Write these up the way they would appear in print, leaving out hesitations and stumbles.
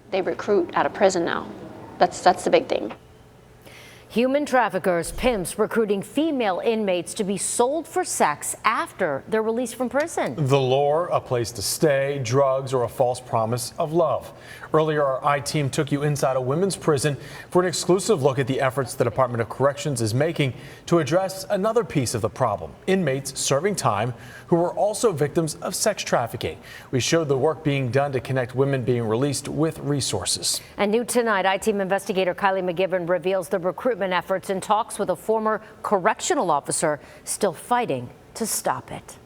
They recruit out of prison now. That's the big thing. Human traffickers, pimps recruiting female inmates to be sold for sex after they're released from prison. The lure, a place to stay, drugs, or a false promise of love. Earlier, our I-Team took you inside a women's prison for an exclusive look at the efforts the Department of Corrections is making to address another piece of the problem: inmates serving time who were also victims of sex trafficking. We showed the work being done to connect women being released with resources. And new tonight, I-Team investigator Kylie McGivern reveals the recruitment efforts in talks with a former correctional officer still fighting to stop it.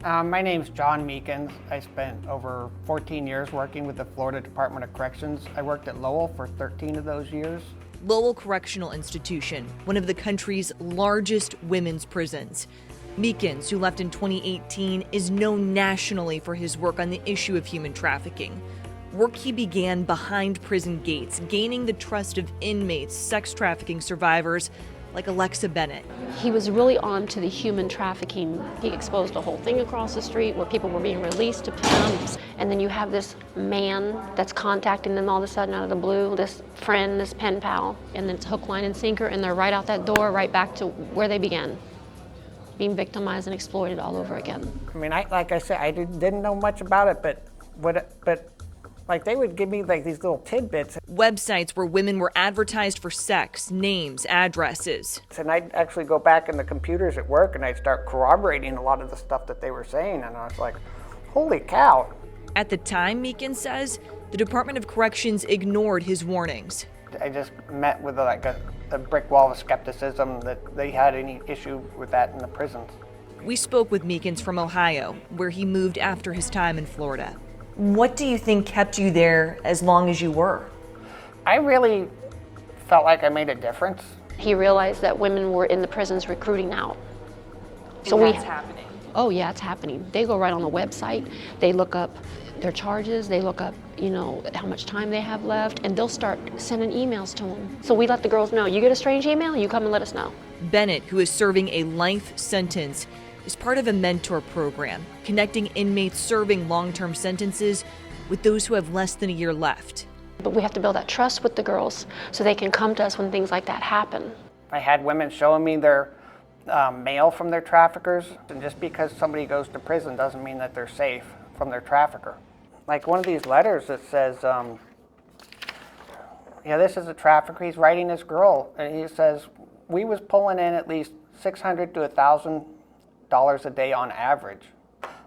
My name's John Meakins. I spent over 14 years working with the Florida Department of Corrections. I worked at Lowell for 13 of those years. Lowell Correctional Institution, one of the country's largest women's prisons. Meakins, who left in 2018, is known nationally for his work on the issue of human trafficking. Work he began behind prison gates, gaining the trust of inmates, sex trafficking survivors like Alexa Bennett. He was really on to the human trafficking. He exposed a whole thing across the street where people were being released to pimps. And then you have this man that's contacting them all of a sudden out of the blue, this friend, this pen pal, and then it's hook, line, and sinker, and they're right out that door, right back to where they began, being victimized and exploited all over again. I mean, like I said, I didn't know much about it, but like they would give me like these little tidbits. Websites where women were advertised for sex, names, addresses. And I'd actually go back in the computers at work and I'd start corroborating a lot of the stuff that they were saying. And I was like, holy cow. At the time, Meakins says, the Department of Corrections ignored his warnings. I just met with a brick wall of skepticism that they had any issue with that in the prisons. We spoke with Meakins from Ohio, where he moved after his time in Florida. What do you think kept you there as long as you were? I really felt like I made a difference. He realized that women were in the prisons recruiting out. So that's happening. Oh yeah, it's happening. They go right on the website, they look up their charges, they look up, how much time they have left, and they'll start sending emails to them. So we let the girls know, you get a strange email, you come and let us know. Bennett, who is serving a life sentence, is part of a mentor program, connecting inmates serving long-term sentences with those who have less than a year left. But we have to build that trust with the girls so they can come to us when things like that happen. I had women showing me their mail from their traffickers, and just because somebody goes to prison doesn't mean that they're safe from their trafficker. Like one of these letters that says, this is a trafficker, he's writing this girl, and he says, we was pulling in at least $600 to $1,000 a day on average.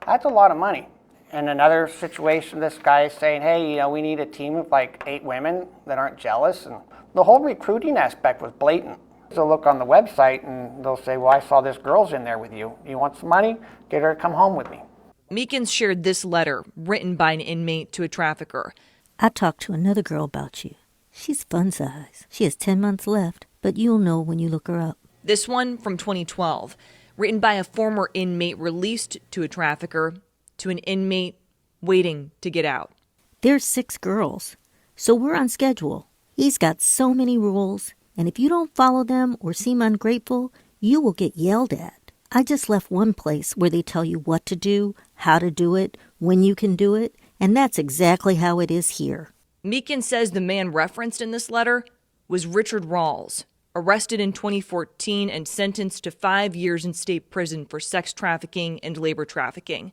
That's a lot of money. In another situation, this guy is saying, hey, we need a team of like 8 women that aren't jealous. And the whole recruiting aspect was blatant. They'll look on the website and they'll say, well, I saw this girl's in there with you. You want some money? Get her to come home with me. Meakins shared this letter written by an inmate to a trafficker. I talked to another girl about you. She's fun size. She has 10 months left, but you'll know when you look her up. This one from 2012. Written by a former inmate released to a trafficker to an inmate waiting to get out. There's 6 girls, so we're on schedule. He's got so many rules, and if you don't follow them or seem ungrateful, you will get yelled at. I just left one place where they tell you what to do, how to do it, when you can do it, and that's exactly how it is here. Meakins says the man referenced in this letter was Richard Rawls, arrested in 2014 and sentenced to 5 years in state prison for sex trafficking and labor trafficking.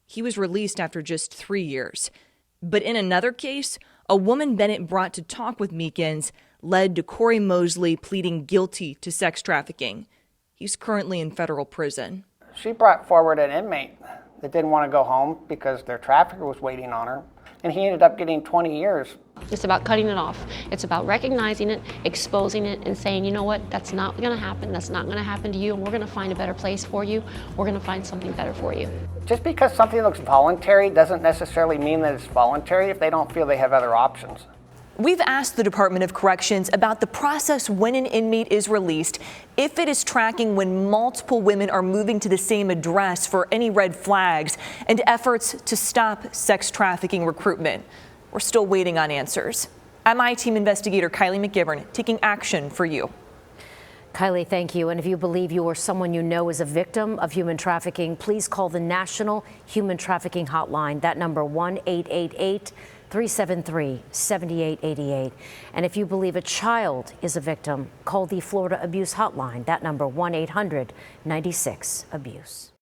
He was released after just 3 years. But in another case, a woman Bennett brought to talk with Meakins led to Corey Mosley pleading guilty to sex trafficking. He's currently in federal prison. She brought forward an inmate that didn't want to go home because their trafficker was waiting on her, and he ended up getting 20 years. It's about cutting it off. It's about recognizing it, exposing it, and saying, you know what, that's not going to happen. That's not going to happen to you, and we're going to find a better place for you. We're going to find something better for you. Just because something looks voluntary doesn't necessarily mean that it's voluntary if they don't feel they have other options. We've asked the Department of Corrections about the process when an inmate is released, if it is tracking when multiple women are moving to the same address for any red flags, and efforts to stop sex trafficking recruitment. We're still waiting on answers. I'm I-Team investigator Kylie McGivern, taking action for you. Kylie, thank you. And if you believe you or someone you know is a victim of human trafficking, please call the National Human Trafficking Hotline. That number, 1-888-373-7888. And if you believe a child is a victim, call the Florida Abuse Hotline. That number, 1-800-96-ABUSE.